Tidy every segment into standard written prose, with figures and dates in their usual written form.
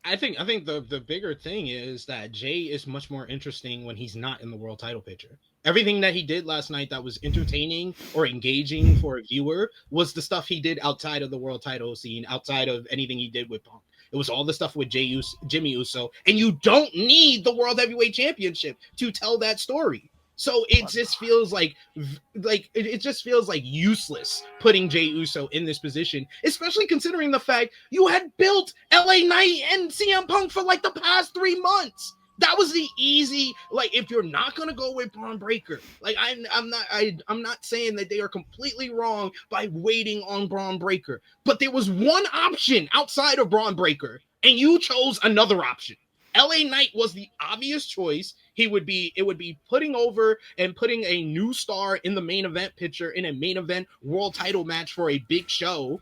I think the bigger thing is that Jay is much more interesting when he's not in the world title picture. Everything that he did last night that was entertaining or engaging for a viewer was the stuff he did outside of the world title scene, outside of anything he did with Punk. It was all the stuff with Jimmy Uso, and you don't need the World Heavyweight Championship to tell that story. So it just feels like it just feels like useless putting Jey Uso in this position, especially considering the fact you had built LA Knight and CM Punk for like the past 3 months. That was the easy, like, if you're not gonna go with Braun Breaker, like I'm not saying that they are completely wrong by waiting on Braun Breaker, but there was one option outside of Braun Breaker, and you chose another option. LA Knight was the obvious choice. It would be putting over and putting a new star in the main event picture in a main event world title match for a big show.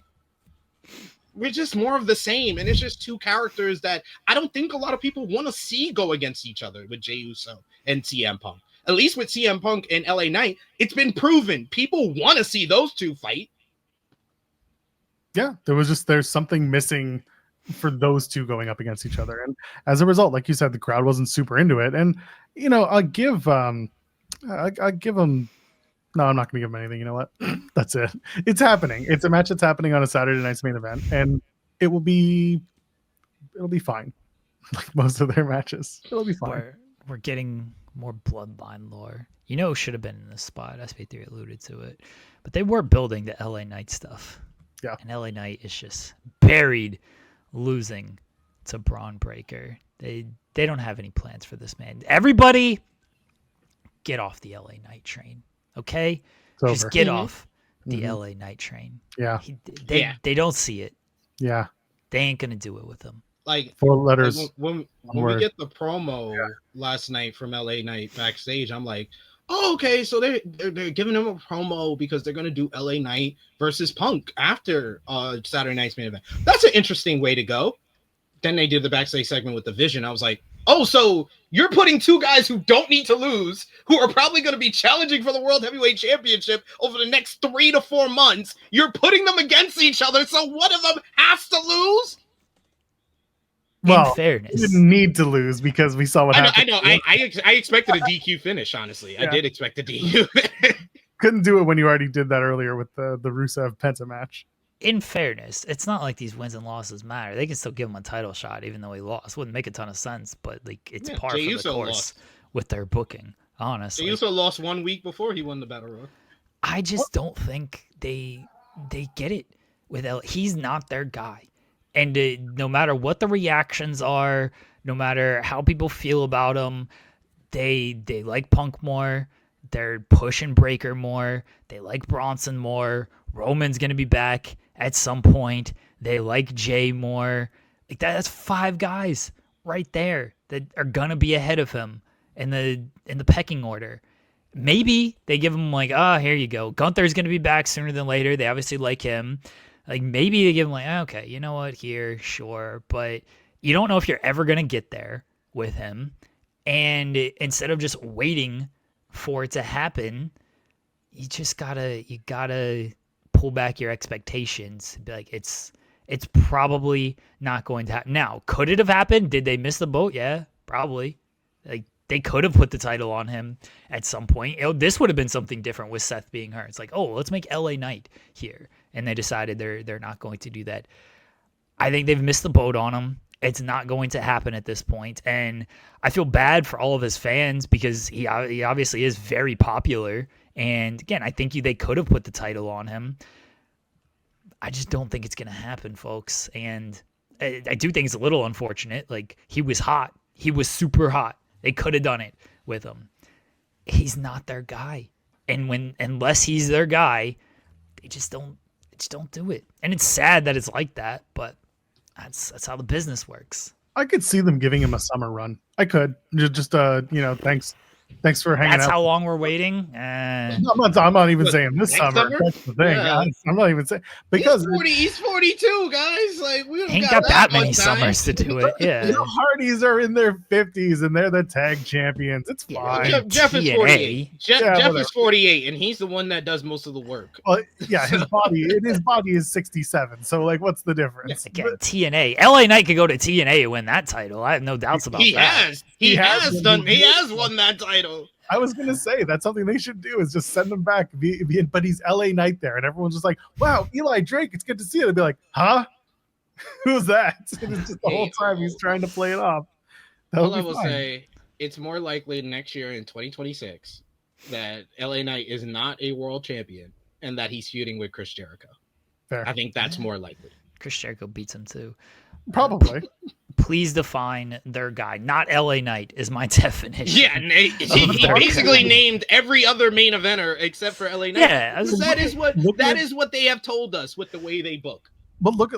We're just more of the same, and it's just two characters that I don't think a lot of people want to see go against each other with Jey Uso and CM Punk. At least with CM Punk and LA Knight, it's been proven people want to see those two fight. Yeah, there's something missing for those two going up against each other, and as a result, like you said, the crowd wasn't super into it. And I give them. No, I'm not going to give them anything. You know what? That's it. It's happening. It's a match that's happening on a Saturday night's main event, and it'll be fine. Like most of their matches, it'll be fine. We're getting more bloodline lore. Who should have been in this spot? SP3 alluded to it, but they were building the LA Knight stuff. Yeah, and LA Knight is just buried, losing to Braun Breaker. They don't have any plans for this man. Everybody, get off the LA Knight train. Okay, just get off the LA Knight train. Yeah, they don't see it. Yeah, they ain't gonna do it with him. Like 4 letters. Like when we get the promo last night from LA Knight backstage, I'm like, oh, okay, so they're giving him a promo because they're gonna do LA Knight versus Punk after Saturday night's main event. That's an interesting way to go. Then they did the backstage segment with the Vision. I was like, oh, so you're putting two guys who don't need to lose, who are probably going to be challenging for the World Heavyweight Championship over the next 3 to 4 months. You're putting them against each other, so one of them has to lose? Well, in fairness, you didn't need to lose because we saw what happened. I expected a DQ finish, honestly. Yeah. I did expect a DQ. Couldn't do it when you already did that earlier with the Rusev Penta match. In fairness, it's not like these wins and losses matter. They can still give him a title shot even though he lost. Wouldn't make a ton of sense, but like it's par for the course with their booking, honestly. Jey Uso lost 1 week before he won the Battle Royal. I just don't think they get it with He's not their guy. And no matter what the reactions are, no matter how people feel about him, they like Punk more. They're pushing Breaker more. They like Bronson more. Roman's going to be back at some point. They like Jay more. Like that's 5 guys right there that are going to be ahead of him in the pecking order. Maybe they give him like, here you go. Gunther's going to be back sooner than later. They obviously like him. Like maybe they give him like, okay, you know what, here, sure. But you don't know if you're ever going to get there with him. And instead of just waiting for it to happen, you gotta pull back your expectations. Be like, it's probably not going to happen. Now, could it have happened? Did they miss the boat? Yeah, probably. Like they could have put the title on him at some point. This would have been something different with Seth being hurt. It's like, oh, let's make LA Knight here, and they decided they're not going to do that. I think they've missed the boat on him. It's not going to happen at this point, and I feel bad for all of his fans because he obviously is very popular. And again, I think they could have put the title on him. I just don't think it's going to happen, folks. And I do think it's a little unfortunate. Like he was hot, he was super hot. They could have done it with him. He's not their guy, and unless he's their guy, they just don't do it. And it's sad that it's like that, but that's how the business works. I could see them giving him a summer run. I could just thanks Thanks for hanging That's out. how long we're waiting. I'm not even saying this next summer. summer? That's the thing. Yeah. I'm not even saying because he's 42, guys. Like we don't Ain't got got that much many time. summers to do it. Yeah. the Hardys are in their 50s and they're the tag champions. It's fine. Yeah, Jeff is TNA. 48. Jeff whatever. is 48, and he's the one that does most of the work. Well, yeah, his body is 67. So like, what's the difference? Again, TNA. LA Knight could go to TNA and win that title. I have no doubts about He that. He has won that title. I was gonna say that's something they should do is just send him back. But he's LA Knight there, and everyone's just like, "Wow, Eli Drake, it's good to see you." They'd be like, "Huh? Who's that?" And it's just the whole time he's trying to play it off. All I will say, it's more likely next year in 2026 that LA Knight is not a world champion and that he's feuding with Chris Jericho. Fair. I think that's more likely. Chris Jericho beats him too. Probably. Please define their guy. Not LA Knight is my definition. Yeah, he basically named every other main eventer except for LA Knight. Yeah, that is what they have told us with the way they book. But look,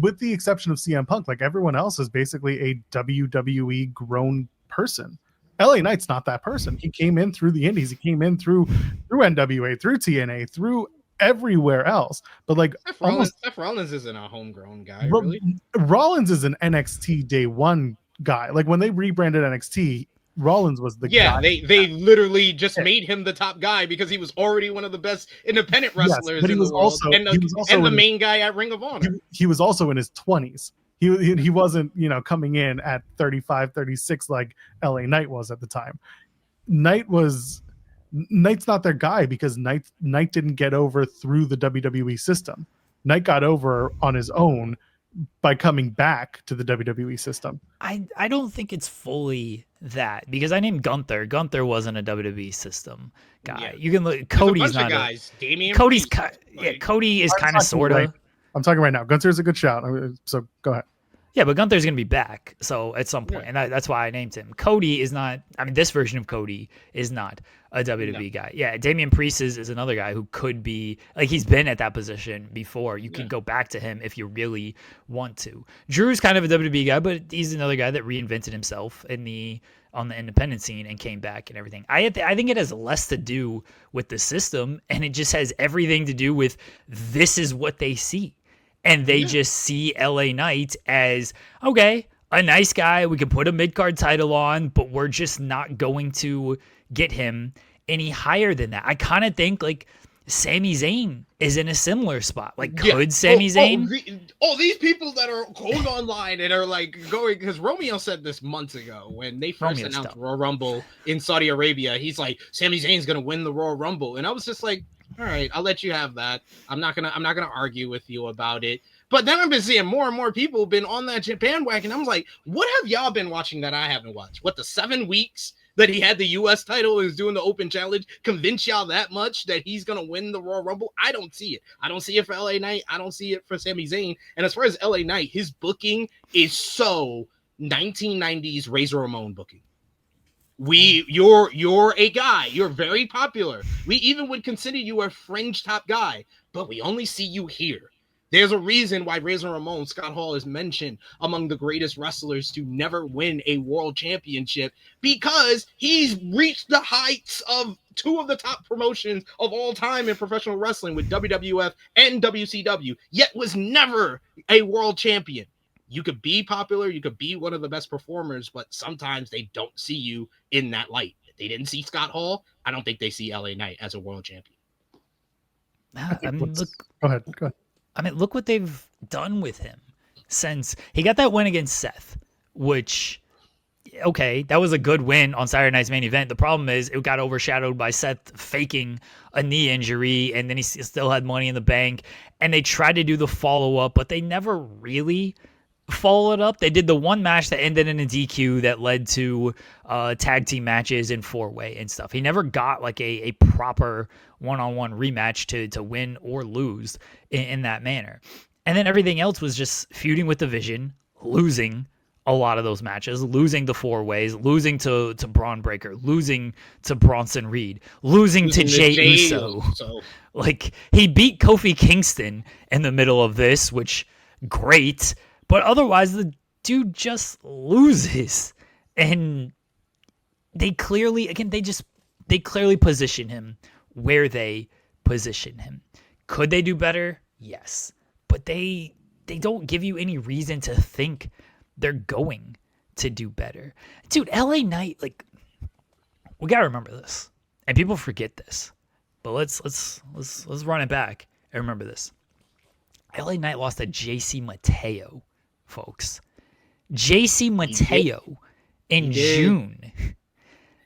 with the exception of CM Punk, like everyone else is basically a WWE grown person. LA Knight's not that person. He came in through the Indies. He came in through NWA, through TNA, through everywhere else. But like Seth Rollins isn't a homegrown guy, really. Rollins is an NXT day one guy. Like when they rebranded NXT, Rollins was the guy. They literally just made him the top guy because he was already one of the best independent wrestlers in the world, and the main guy at Ring of Honor. He was also in his 20s. He wasn't, coming in at 35, 36 like LA Knight was at the time. Knight's not their guy because Knight didn't get over through the WWE system. Knight got over on his own by coming back to the WWE system. I don't think it's fully that because I named Gunther. Gunther wasn't a WWE system guy. Yeah. You can look. Cody's not. Guys. Cody's Cody is kind of sort of. I'm talking right now. Gunther's a good shout. So go ahead. Yeah, but Gunther's going to be back, so at some point, and that's why I named him. Cody is not. I mean, this version of Cody is not a WWE guy. Yeah, Damian Priest is another guy who could be like he's been at that position before. You can go back to him if you really want to. Drew's kind of a WWE guy, but he's another guy that reinvented himself on the independent scene and came back and everything. I think it has less to do with the system, and it just has everything to do with this is what they see. And they just see LA Knight as, okay, a nice guy. We can put a mid-card title on, but we're just not going to get him any higher than that. I kind of think like Sami Zayn is in a similar spot. Like, could Sami Zayn? These people that are going online and are like going, because Romeo said this months ago when they first announced Royal Rumble in Saudi Arabia. He's like, Sami Zayn's going to win the Royal Rumble. And I was just like, all right, I'll let you have that. I'm not gonna argue with you about it. But then I've been seeing more and more people been on that Japan wagon. I was like, what have y'all been watching that I haven't watched? What, the 7 weeks that he had the U.S. title and was doing the Open Challenge convince y'all that much that he's gonna win the Royal Rumble? I don't see it. I don't see it for LA Knight. I don't see it for Sami Zayn. And as far as LA Knight, his booking is so 1990s Razor Ramon booking. You're a guy. You're very popular. We even would consider you a fringe top guy, but we only see you here. There's a reason why Razor Ramon, Scott Hall, is mentioned among the greatest wrestlers to never win a world championship because he's reached the heights of 2 of the top promotions of all time in professional wrestling with WWF and WCW, yet was never a world champion. You could be popular, you could be one of the best performers, but sometimes they don't see you in that light. If they didn't see Scott Hall, I don't think they see LA Knight as a world champion. Go ahead. I mean, look what they've done with him since he got that win against Seth, which, okay, that was a good win on Saturday Night's Main Event. The problem is it got overshadowed by Seth faking a knee injury, and then he still had Money in the Bank, and they tried to do the follow-up, but they never really follow it up. They did the one match that ended in a DQ that led to tag team matches in 4-way and stuff. He never got like a proper one-on-one rematch to win or lose in that manner. And then everything else was just feuding with Division, losing a lot of those matches, losing the 4-ways, losing to Braun Breaker, losing to Bronson Reed, losing to Jey Uso. Like, he beat Kofi Kingston in the middle of this, which, great. But otherwise, the dude just loses. And they clearly, again, they clearly position him where they position him. Could they do better? Yes. But they don't give you any reason to think they're going to do better. Dude, LA Knight, like, we gotta remember this. And people forget this. But let's run it back and remember this. LA Knight lost to JC Mateo, folks. JC Mateo in June.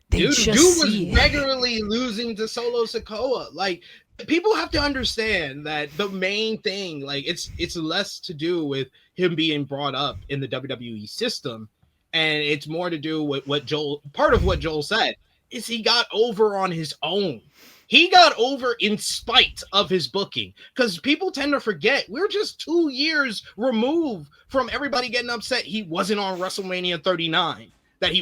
Dude was regularly losing to Solo Sikoa. Like, people have to understand that the main thing, like, it's less to do with him being brought up in the WWE system, and it's more to do with what part of what Joel said is he got over on his own. He got over in spite of his booking, because people tend to forget we're just 2 years removed from everybody getting upset he wasn't on WrestleMania 39. That he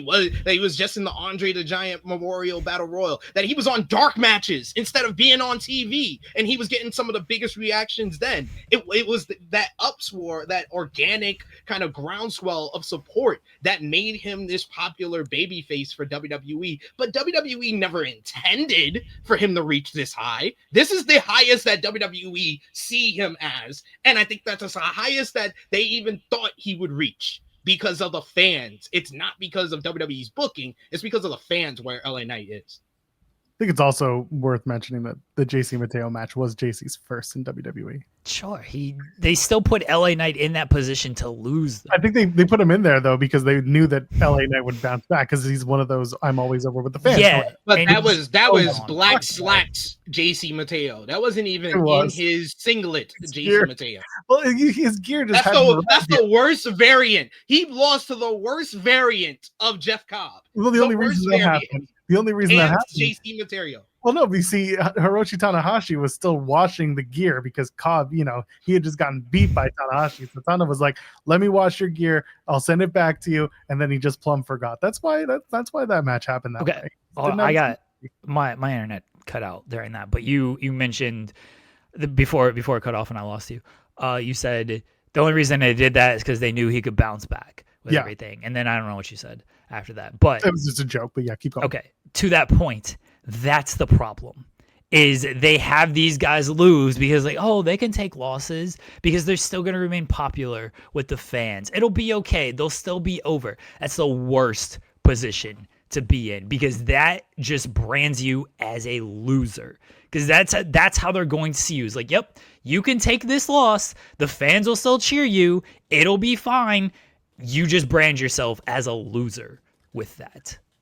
was just in the Andre the Giant Memorial Battle Royal, that he was on dark matches instead of being on TV, and he was getting some of the biggest reactions then. It was that upswell, that organic kind of groundswell of support that made him this popular babyface for WWE, but WWE never intended for him to reach this high. This is the highest that WWE see him as, and I think that's the highest that they even thought he would reach. Because of the fans. It's not because of WWE's booking. It's because of the fans where LA Knight is. I think it's also worth mentioning that the JC Mateo match was JC's first in WWE. Sure, they still put LA Knight in that position to lose them. I think they put him in there though because they knew that LA Knight would bounce back because he's one of those I'm always over with the fans. Yeah, but that was Black Slacks JC Mateo. That wasn't even in his singlet JC Mateo. Well, his gear just that's the worst variant. He lost to the worst variant of Jeff Cobb. Well, the only reason that happened JC Mateo. Well, no, we see Hiroshi Tanahashi was still washing the gear because Cobb, he had just gotten beat by Tanahashi. So Tana was like, "Let me wash your gear. I'll send it back to you." And then he just plumb forgot. That's why that match happened that way. I got my internet cut out during that, but you mentioned before it cut off and I lost you. You said the only reason they did that is because they knew he could bounce back with everything. And then I don't know what you said after that, but it was just a joke. But yeah, keep going. Okay, to that point. That's the problem, is they have these guys lose because they can take losses because they're still going to remain popular with the fans. It'll be okay. They'll still be over. That's the worst position to be in because that just brands you as a loser because that's how they're going to see you. It's like, yep, you can take this loss. The fans will still cheer you. It'll be fine. You just brand yourself as a loser with that.